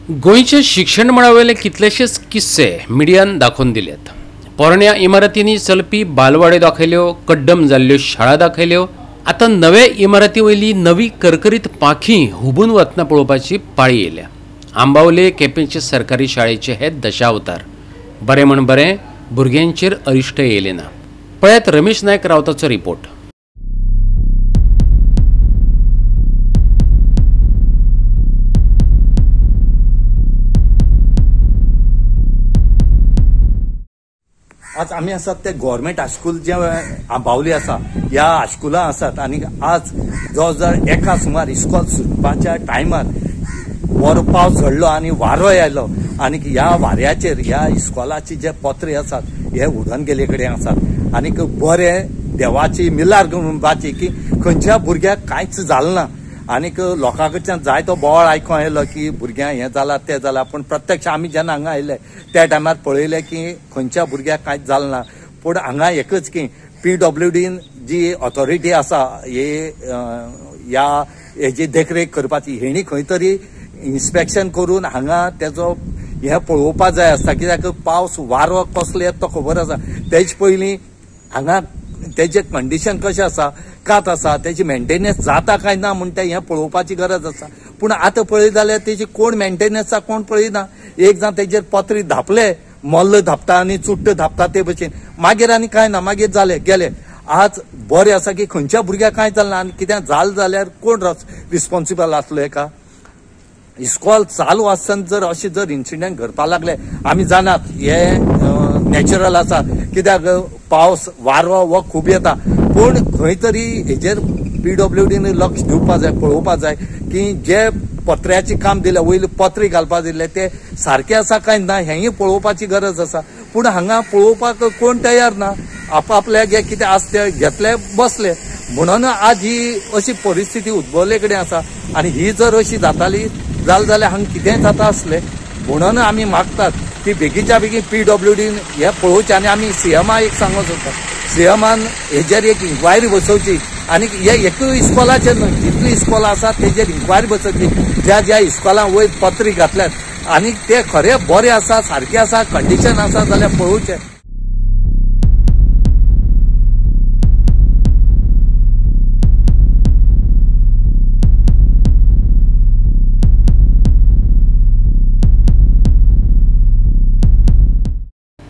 गोंयचे शिक्षण मळावेले कितलेशेच किस्से मिडियान दाखोवन दिल्यात। पोरण्या इमारतींनी चलपी बालवाड्यो दाखयल्यो, कड्डम जाल्ल्यो शाळा दाखयल्यो। आता नवे इमारती वयली नवी करकरीत पाखी हुबून वतना पळोवपाची पाळी येयल्या। आंबावले केपेंचे सरकारी शाळेचे हे दशावतार। बरें म्हण बरें, भुरग्यांचेर अरिश्ट येयले ना। पळयात रमेश नायक रावताचो रिपोर्ट। आज आम्ही आसात ते गव्हर्मेंट हायस्कूल जे आंबावली आसा ह्या हायस्कुला आसात आणि आज जवळ एका सुमार इस्कॉल सुटपाच्या टायमार बरो पावस झडलो आणि वारो आयलो आणि ह्या वाऱ्याचेर ह्या इस्कॉलाची जे पत्रे आसात हे उडून गेले कडेन आसात आणि बरे देवाची मिलार म्हणपाची की खंयच्या भुरग्याक कांयच जालें ना। आनीक लोकां कडच्यान जाय तो बोवाळ आयकूं येयलो की भुरग्यांक हें जालां तें जालां, पूण प्रत्यक्ष आमी जेन्ना हांगा आयले त्या टायमार पळयलें की खंयच्या भुरग्याक कांयच जालें ना। पूण हांगा एकच की PWDन जी ऑथॉरिटी आसा ह्या हेची देखरेख करपाची, हेणी खंय तरी इन्स्पेक्शन करून हांगा तेजो हें पळोवपा जाय आसता, कित्याक पावस वारो कसलो येता तो खबर आसा। तेज पयलीं हांगा तेजे कंडिशन कशें आसा, कात आसा, तेजी मेंटेनन्स जाता काय ना म्हण हें पळोवपाची गरज आसा। पूण आतां पळय जाल्यार तेजी कोण मेंटेनन्स कोण पळयना। एक जावन तेजेर पत्रे धापले, मल्ल धापता आनी चुट्ट धापता ते भशेन, मागीर आनी कांय ना, मागीर जाले गेले। आज बरें आसा की खंयच्या भुरग्याक कांय जालें ना आनी कितें जालें जाल्यार कोण रिस्पॉन्सिबल आसलो हेका। इस्कॉल चालू आसतना जर इन्सिडेंट घडपाक लागले, आमी जाणात हे नॅचरल आसा, कित्याक पावस वारो हो खूब येता, पूण खंय तरी हेजेर PWDन लक्ष दिवपा जाय, पळोवपा जाय की जे पत्र्याचें काम दिलें, वयले पत्रे घालपा दिले ते सारखे आसा काय ना हेंय पळोवपाची गरज आसा। पूण हांगा पळोवपाक कोण तयार ना, आपापल्या कितें आसता घेतले बसले, म्हणून आज ही अशी परिस्थिती उद्भवले कडेन आसा। आनी ही जर अशी जाताली जाल्यार हांगा कितें जाता आसलें, म्हणून आमी मागतात की बेगीच्या बेगीन PWDन हे पळोवचें आनी आमी CMाक एक सांगूंक सोदता, CMान हेजेर एक इन्क्वायरी बसोवची आनी हे एकूय इस्कॉलाचेर न्हय, जितली इस्कॉलां आसा तेजेर इन्क्वायरी बसोवची, ज्या इस्कॉलां वयर पत्रे घातल्यात आनी ते खरे बरे आसा, सारखे आसा, कंडिशन आसा जाल्यार पळोवचें।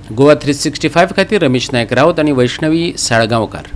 गोवा 365 खातीर रमेश नायक रावत आनी वैष्णवी साळगांवकार।